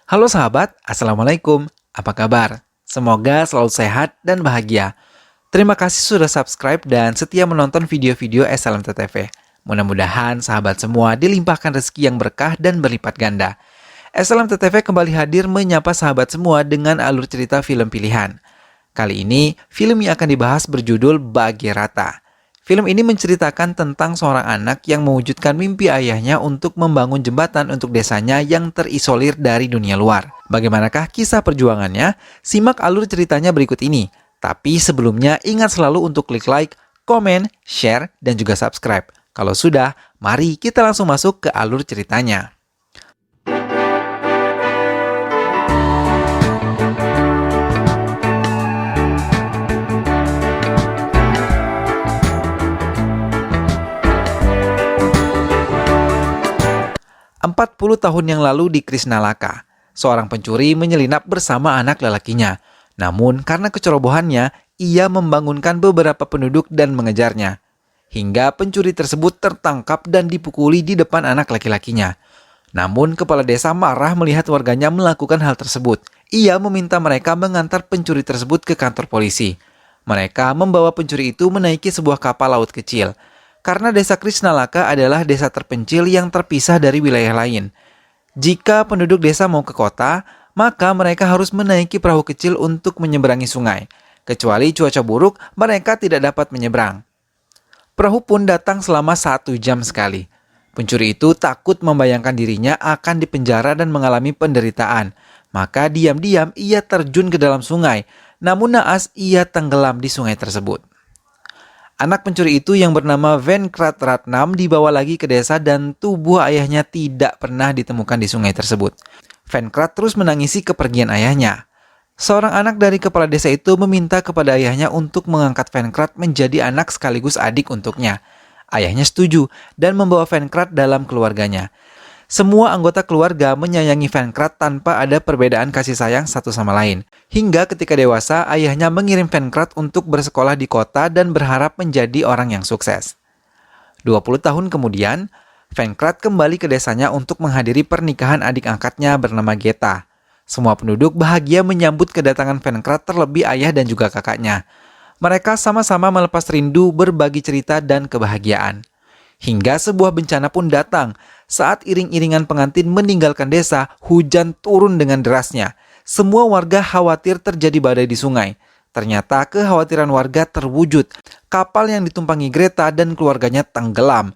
Halo sahabat, Assalamualaikum. Apa kabar? Semoga selalu sehat dan bahagia. Terima kasih sudah subscribe dan setia menonton video-video SLMTTV. Mudah-mudahan sahabat semua dilimpahkan rezeki yang berkah dan berlipat ganda. SLMTTV kembali hadir menyapa sahabat semua dengan alur cerita film pilihan. Kali ini, film yang akan dibahas berjudul Bhagirata. Film ini menceritakan tentang seorang anak yang mewujudkan mimpi ayahnya untuk membangun jembatan untuk desanya yang terisolir dari dunia luar. Bagaimanakah kisah perjuangannya? Simak alur ceritanya berikut ini. Tapi sebelumnya ingat selalu untuk klik like, komen, share, dan juga subscribe. Kalau sudah, mari kita langsung masuk ke alur ceritanya. Empat puluh tahun yang lalu di Krishnalaka, seorang pencuri menyelinap bersama anak lelakinya. Namun karena kecerobohannya, ia membangunkan beberapa penduduk dan mengejarnya. Hingga pencuri tersebut tertangkap dan dipukuli di depan anak laki-lakinya. Namun kepala desa marah melihat warganya melakukan hal tersebut. Ia meminta mereka mengantar pencuri tersebut ke kantor polisi. Mereka membawa pencuri itu menaiki sebuah kapal laut kecil. Karena desa Krishnalaka adalah desa terpencil yang terpisah dari wilayah lain. Jika penduduk desa mau ke kota, maka mereka harus menaiki perahu kecil untuk menyeberangi sungai. Kecuali cuaca buruk, mereka tidak dapat menyeberang. Perahu pun datang selama 1 jam sekali. Pencuri itu takut membayangkan dirinya akan dipenjara dan mengalami penderitaan. Maka diam-diam ia terjun ke dalam sungai. Namun naas ia tenggelam di sungai tersebut. Anak pencuri itu yang bernama Venkrat Ratnam dibawa lagi ke desa dan tubuh ayahnya tidak pernah ditemukan di sungai tersebut. Venkrat terus menangisi kepergian ayahnya. Seorang anak dari kepala desa itu meminta kepada ayahnya untuk mengangkat Venkrat menjadi anak sekaligus adik untuknya. Ayahnya setuju dan membawa Venkrat dalam keluarganya. Semua anggota keluarga menyayangi Venkrat tanpa ada perbedaan kasih sayang satu sama lain. Hingga ketika dewasa, ayahnya mengirim Venkrat untuk bersekolah di kota dan berharap menjadi orang yang sukses. 20 tahun kemudian, Venkrat kembali ke desanya untuk menghadiri pernikahan adik angkatnya bernama Geta. Semua penduduk bahagia menyambut kedatangan Venkrat terlebih ayah dan juga kakaknya. Mereka sama-sama melepas rindu, berbagi cerita dan kebahagiaan. Hingga sebuah bencana pun datang. Saat iring-iringan pengantin meninggalkan desa, hujan turun dengan derasnya. Semua warga khawatir terjadi badai di sungai. Ternyata kekhawatiran warga terwujud. Kapal yang ditumpangi Greta dan keluarganya tenggelam.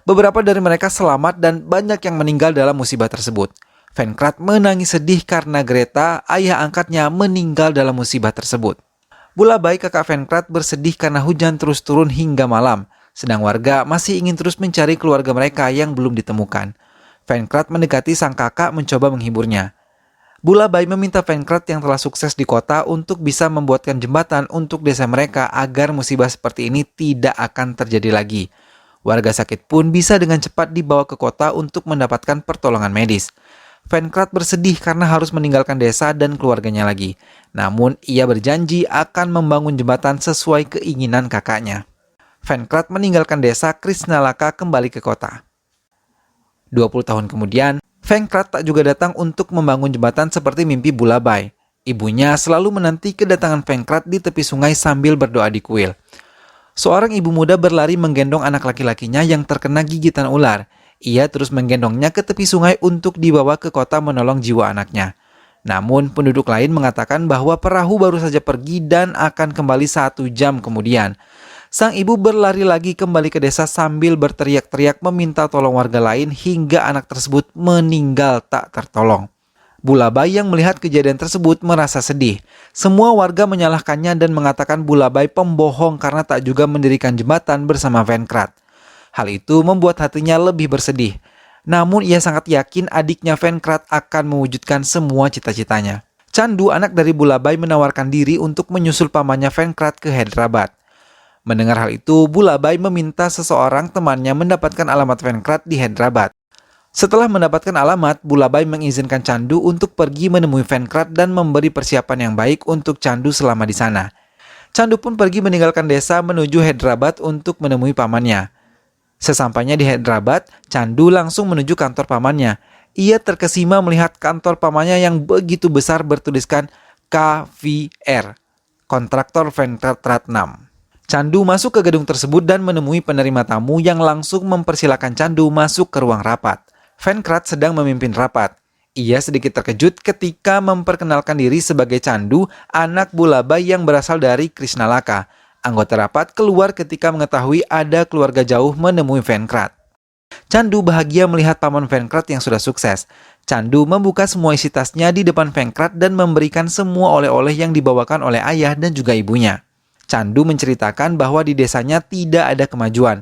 Beberapa dari mereka selamat dan banyak yang meninggal dalam musibah tersebut. Venkrat menangis sedih karena Greta, ayah angkatnya, meninggal dalam musibah tersebut. Bulabai, kakak Venkrat, bersedih karena hujan terus turun hingga malam. Sedang warga masih ingin terus mencari keluarga mereka yang belum ditemukan. Venkrat mendekati sang kakak mencoba menghiburnya. Bulabai meminta Venkrat yang telah sukses di kota untuk bisa membuatkan jembatan untuk desa mereka agar musibah seperti ini tidak akan terjadi lagi. Warga sakit pun bisa dengan cepat dibawa ke kota untuk mendapatkan pertolongan medis. Venkrat bersedih karena harus meninggalkan desa dan keluarganya lagi. Namun ia berjanji akan membangun jembatan sesuai keinginan kakaknya. Venkrat meninggalkan desa Krishnalaka kembali ke kota. 20 tahun kemudian, Venkrat tak juga datang untuk membangun jembatan seperti mimpi Bulabai. Ibunya selalu menanti kedatangan Venkrat di tepi sungai sambil berdoa di kuil. Seorang ibu muda berlari menggendong anak laki-lakinya yang terkena gigitan ular. Ia terus menggendongnya ke tepi sungai untuk dibawa ke kota menolong jiwa anaknya. Namun penduduk lain mengatakan bahwa perahu baru saja pergi dan akan kembali 1 jam kemudian. Sang ibu berlari lagi kembali ke desa sambil berteriak-teriak meminta tolong warga lain hingga anak tersebut meninggal tak tertolong. Bulabai yang melihat kejadian tersebut merasa sedih. Semua warga menyalahkannya dan mengatakan Bulabai pembohong karena tak juga mendirikan jembatan bersama Venkrat. Hal itu membuat hatinya lebih bersedih. Namun ia sangat yakin adiknya Venkrat akan mewujudkan semua cita-citanya. Chandu, anak dari Bulabai, menawarkan diri untuk menyusul pamannya Venkrat ke Hyderabad. Mendengar hal itu, Bulabai meminta seseorang temannya mendapatkan alamat Venkrat di Hyderabad. Setelah mendapatkan alamat, Bulabai mengizinkan Chandu untuk pergi menemui Venkrat dan memberi persiapan yang baik untuk Chandu selama di sana. Chandu pun pergi meninggalkan desa menuju Hyderabad untuk menemui pamannya. Sesampainya di Hyderabad, Chandu langsung menuju kantor pamannya. Ia terkesima melihat kantor pamannya yang begitu besar bertuliskan KVR, Kontraktor Venkrat Ratnam. Chandu masuk ke gedung tersebut dan menemui penerima tamu yang langsung mempersilakan Chandu masuk ke ruang rapat. Venkrat sedang memimpin rapat. Ia sedikit terkejut ketika memperkenalkan diri sebagai Chandu, anak Bulabai yang berasal dari Krishnalaka. Anggota rapat keluar ketika mengetahui ada keluarga jauh menemui Venkrat. Chandu bahagia melihat paman Venkrat yang sudah sukses. Chandu membuka semua isi tasnya di depan Venkrat dan memberikan semua oleh-oleh yang dibawakan oleh ayah dan juga ibunya. Chandu menceritakan bahwa di desanya tidak ada kemajuan.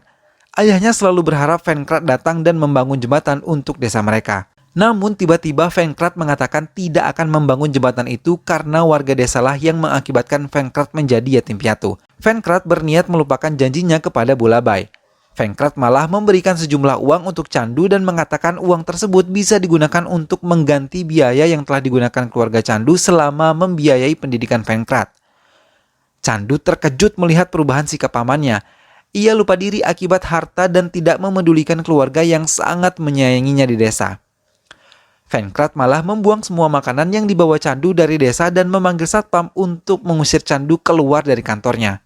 Ayahnya selalu berharap Venkrat datang dan membangun jembatan untuk desa mereka. Namun tiba-tiba Venkrat mengatakan tidak akan membangun jembatan itu karena warga desalah yang mengakibatkan Venkrat menjadi yatim piatu. Venkrat berniat melupakan janjinya kepada Bulabai. Venkrat malah memberikan sejumlah uang untuk Chandu dan mengatakan uang tersebut bisa digunakan untuk mengganti biaya yang telah digunakan keluarga Chandu selama membiayai pendidikan Venkrat. Chandu terkejut melihat perubahan sikap pamannya. Ia lupa diri akibat harta dan tidak memedulikan keluarga yang sangat menyayanginya di desa. Venkrat malah membuang semua makanan yang dibawa Chandu dari desa dan memanggil satpam untuk mengusir Chandu keluar dari kantornya.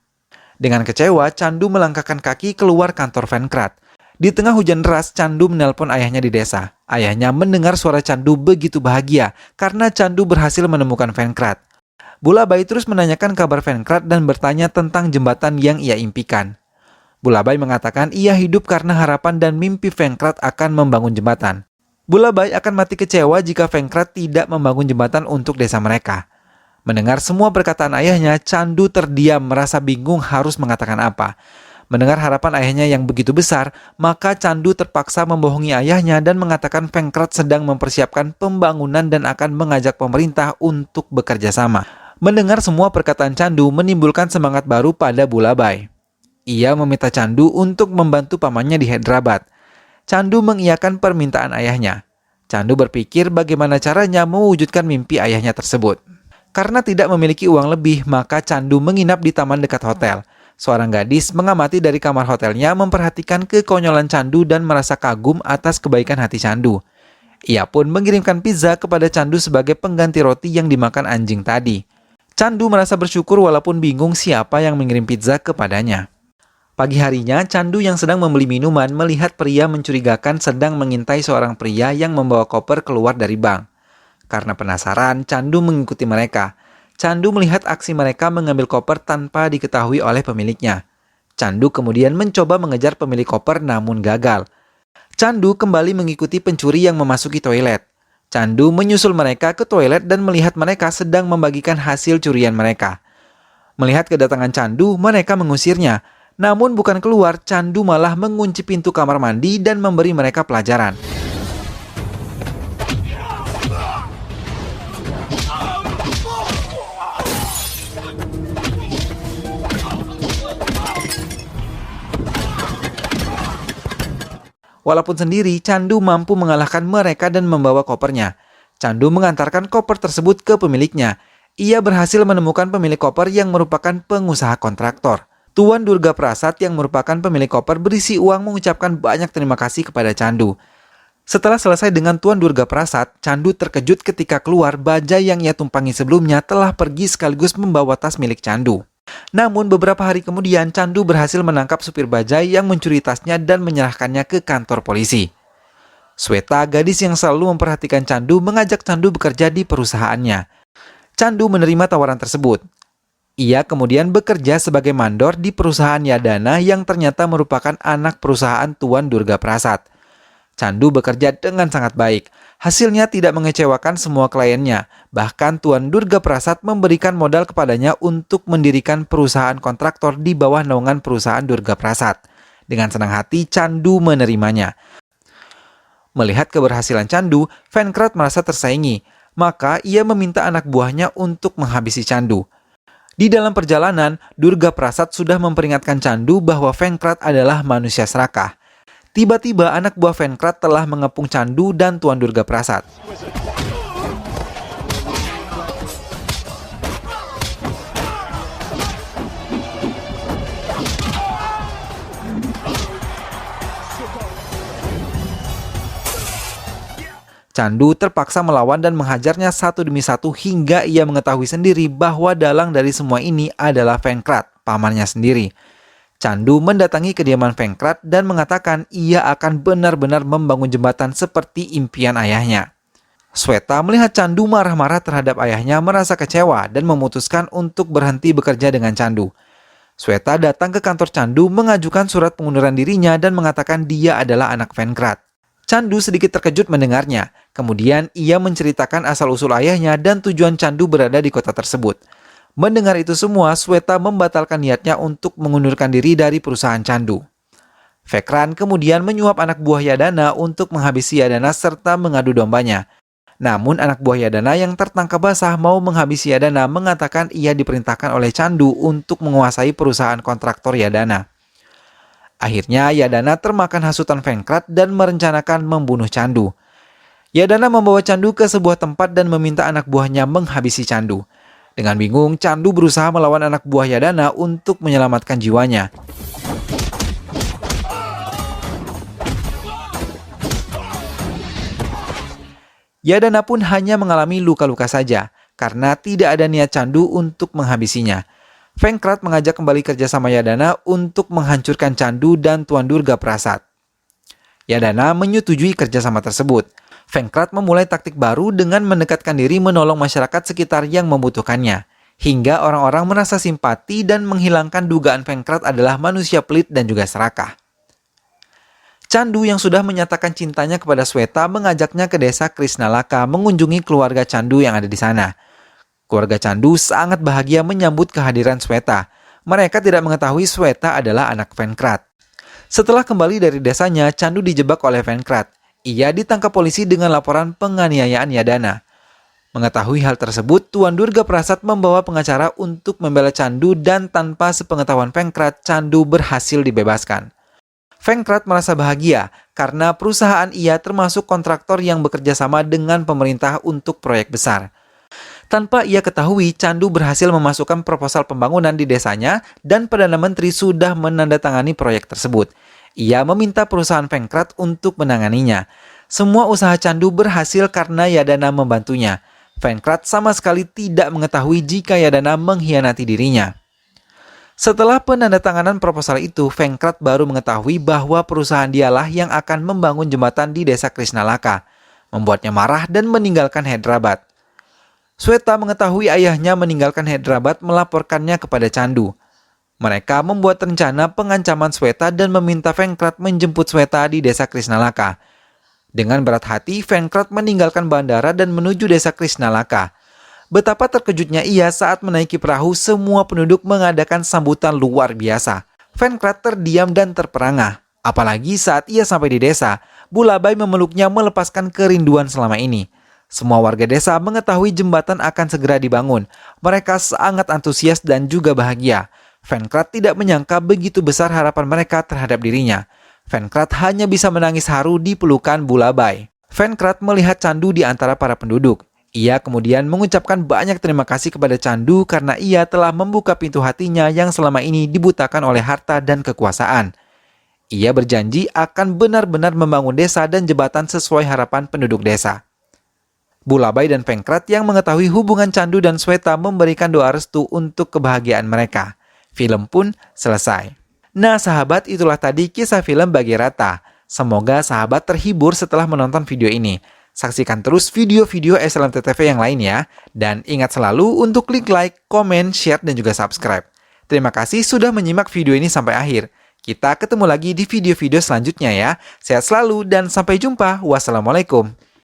Dengan kecewa, Chandu melangkahkan kaki keluar kantor Venkrat. Di tengah hujan deras, Chandu menelpon ayahnya di desa. Ayahnya mendengar suara Chandu begitu bahagia karena Chandu berhasil menemukan Venkrat. Bulabai terus menanyakan kabar Venkrat dan bertanya tentang jembatan yang ia impikan. Bulabai mengatakan ia hidup karena harapan dan mimpi Venkrat akan membangun jembatan. Bulabai akan mati kecewa jika Venkrat tidak membangun jembatan untuk desa mereka. Mendengar semua perkataan ayahnya, Chandu terdiam merasa bingung harus mengatakan apa. Mendengar harapan ayahnya yang begitu besar, maka Chandu terpaksa membohongi ayahnya dan mengatakan Venkrat sedang mempersiapkan pembangunan dan akan mengajak pemerintah untuk bekerja sama. Mendengar semua perkataan Chandu menimbulkan semangat baru pada Bulabai. Ia meminta Chandu untuk membantu pamannya di Hyderabad. Chandu mengiyakan permintaan ayahnya. Chandu berpikir bagaimana caranya mewujudkan mimpi ayahnya tersebut. Karena tidak memiliki uang lebih, maka Chandu menginap di taman dekat hotel. Seorang gadis mengamati dari kamar hotelnya, memperhatikan kekonyolan Chandu dan merasa kagum atas kebaikan hati Chandu. Ia pun mengirimkan pizza kepada Chandu sebagai pengganti roti yang dimakan anjing tadi. Chandu merasa bersyukur walaupun bingung siapa yang mengirim pizza kepadanya. Pagi harinya, Chandu yang sedang membeli minuman melihat pria mencurigakan sedang mengintai seorang pria yang membawa koper keluar dari bank. Karena penasaran, Chandu mengikuti mereka. Chandu melihat aksi mereka mengambil koper tanpa diketahui oleh pemiliknya. Chandu kemudian mencoba mengejar pemilik koper namun gagal. Chandu kembali mengikuti pencuri yang memasuki toilet. Chandu menyusul mereka ke toilet dan melihat mereka sedang membagikan hasil curian mereka. Melihat kedatangan Chandu, mereka mengusirnya. Namun bukan keluar, Chandu malah mengunci pintu kamar mandi dan memberi mereka pelajaran. Walaupun sendiri, Chandu mampu mengalahkan mereka dan membawa kopernya. Chandu mengantarkan koper tersebut ke pemiliknya. Ia berhasil menemukan pemilik koper yang merupakan pengusaha kontraktor. Tuan Durga Prasad yang merupakan pemilik koper berisi uang mengucapkan banyak terima kasih kepada Chandu. Setelah selesai dengan Tuan Durga Prasad, Chandu terkejut ketika keluar bajai yang ia tumpangi sebelumnya telah pergi sekaligus membawa tas milik Chandu. Namun beberapa hari kemudian Chandu berhasil menangkap supir bajai yang mencuri tasnya dan menyerahkannya ke kantor polisi. Sweta, gadis yang selalu memperhatikan Chandu, mengajak Chandu bekerja di perusahaannya. Chandu menerima tawaran tersebut. Ia kemudian bekerja sebagai mandor di perusahaan Yadana yang ternyata merupakan anak perusahaan Tuan Durga Prasad. Chandu bekerja dengan sangat baik. Hasilnya tidak mengecewakan semua kliennya. Bahkan Tuan Durga Prasad memberikan modal kepadanya untuk mendirikan perusahaan kontraktor di bawah naungan perusahaan Durga Prasad. Dengan senang hati, Chandu menerimanya. Melihat keberhasilan Chandu, Venkrat merasa tersaingi. Maka ia meminta anak buahnya untuk menghabisi Chandu. Di dalam perjalanan, Durga Prasad sudah memperingatkan Chandu bahwa Venkrat adalah manusia serakah. Tiba-tiba anak buah Venkrat telah mengepung Chandu dan Tuan Durga Prasad. Candu terpaksa melawan dan menghajarnya satu demi satu hingga ia mengetahui sendiri bahwa dalang dari semua ini adalah Venkrat, pamannya sendiri. Candu mendatangi kediaman Venkrat dan mengatakan ia akan benar-benar membangun jembatan seperti impian ayahnya. Sweta melihat Candu marah-marah terhadap ayahnya, merasa kecewa dan memutuskan untuk berhenti bekerja dengan Candu. Sweta datang ke kantor Candu mengajukan surat pengunduran dirinya dan mengatakan dia adalah anak Venkrat. Candu sedikit terkejut mendengarnya. Kemudian ia menceritakan asal-usul ayahnya dan tujuan Candu berada di kota tersebut. Mendengar itu semua, Sweta membatalkan niatnya untuk mengundurkan diri dari perusahaan Candu. Vekran kemudian menyuap anak buah Yadana untuk menghabisi Yadana serta mengadu dombanya. Namun anak buah Yadana yang tertangkap basah mau menghabisi Yadana mengatakan ia diperintahkan oleh Candu untuk menguasai perusahaan kontraktor Yadana. Akhirnya Yadana termakan hasutan Venkrat dan merencanakan membunuh Candu. Yadana membawa Candu ke sebuah tempat dan meminta anak buahnya menghabisi Candu. Dengan bingung, Candu berusaha melawan anak buah Yadana untuk menyelamatkan jiwanya. Yadana pun hanya mengalami luka-luka saja, karena tidak ada niat Candu untuk menghabisinya. Venkrat mengajak kembali kerjasama Yadana untuk menghancurkan Candu dan Tuan Durga Prasad. Yadana menyetujui kerjasama tersebut. Venkrat memulai taktik baru dengan mendekatkan diri menolong masyarakat sekitar yang membutuhkannya, hingga orang-orang merasa simpati dan menghilangkan dugaan Venkrat adalah manusia pelit dan juga serakah. Candu yang sudah menyatakan cintanya kepada Sweta mengajaknya ke desa Krishnalaka mengunjungi keluarga Candu yang ada di sana. Keluarga Candu sangat bahagia menyambut kehadiran Sweta. Mereka tidak mengetahui Sweta adalah anak Venkrat. Setelah kembali dari desanya, Candu dijebak oleh Venkrat. Ia ditangkap polisi dengan laporan penganiayaan Yadana. Mengetahui hal tersebut, Tuan Durga Prasad membawa pengacara untuk membela Candu dan tanpa sepengetahuan Venkrat, Candu berhasil dibebaskan. Venkrat merasa bahagia karena perusahaan ia termasuk kontraktor yang bekerja sama dengan pemerintah untuk proyek besar. Tanpa ia ketahui, Candu berhasil memasukkan proposal pembangunan di desanya dan Perdana Menteri sudah menandatangani proyek tersebut. Ia meminta perusahaan Venkrat untuk menanganinya. Semua usaha Candu berhasil karena Yadana membantunya. Venkrat sama sekali tidak mengetahui jika Yadana mengkhianati dirinya. Setelah penandatanganan proposal itu, Venkrat baru mengetahui bahwa perusahaan dialah yang akan membangun jembatan di desa Krishnalaka, membuatnya marah dan meninggalkan Hyderabad. Sweta mengetahui ayahnya meninggalkan Hyderabad melaporkannya kepada Candu. Mereka membuat rencana pengancaman Sweta dan meminta Venkrat menjemput Sweta di desa Krishnalaka. Dengan berat hati, Venkrat meninggalkan bandara dan menuju desa Krishnalaka. Betapa terkejutnya ia saat menaiki perahu, semua penduduk mengadakan sambutan luar biasa. Venkrat terdiam dan terperangah. Apalagi saat ia sampai di desa, Bulabai memeluknya melepaskan kerinduan selama ini. Semua warga desa mengetahui jembatan akan segera dibangun. Mereka sangat antusias dan juga bahagia. Venkrat tidak menyangka begitu besar harapan mereka terhadap dirinya. Venkrat hanya bisa menangis haru di pelukan Bulabai. Venkrat melihat Candu di antara para penduduk. Ia kemudian mengucapkan banyak terima kasih kepada Candu karena ia telah membuka pintu hatinya yang selama ini dibutakan oleh harta dan kekuasaan. Ia berjanji akan benar-benar membangun desa dan jembatan sesuai harapan penduduk desa. Bulabai dan Venkrat yang mengetahui hubungan Candu dan Sweta memberikan doa restu untuk kebahagiaan mereka. Film pun selesai. Nah sahabat, itulah tadi kisah film Bhagirath. Semoga sahabat terhibur setelah menonton video ini. Saksikan terus video-video SLMTTV yang lain ya. Dan ingat selalu untuk klik like, komen, share, dan juga subscribe. Terima kasih sudah menyimak video ini sampai akhir. Kita ketemu lagi di video-video selanjutnya ya. Sehat selalu dan sampai jumpa. Wassalamualaikum.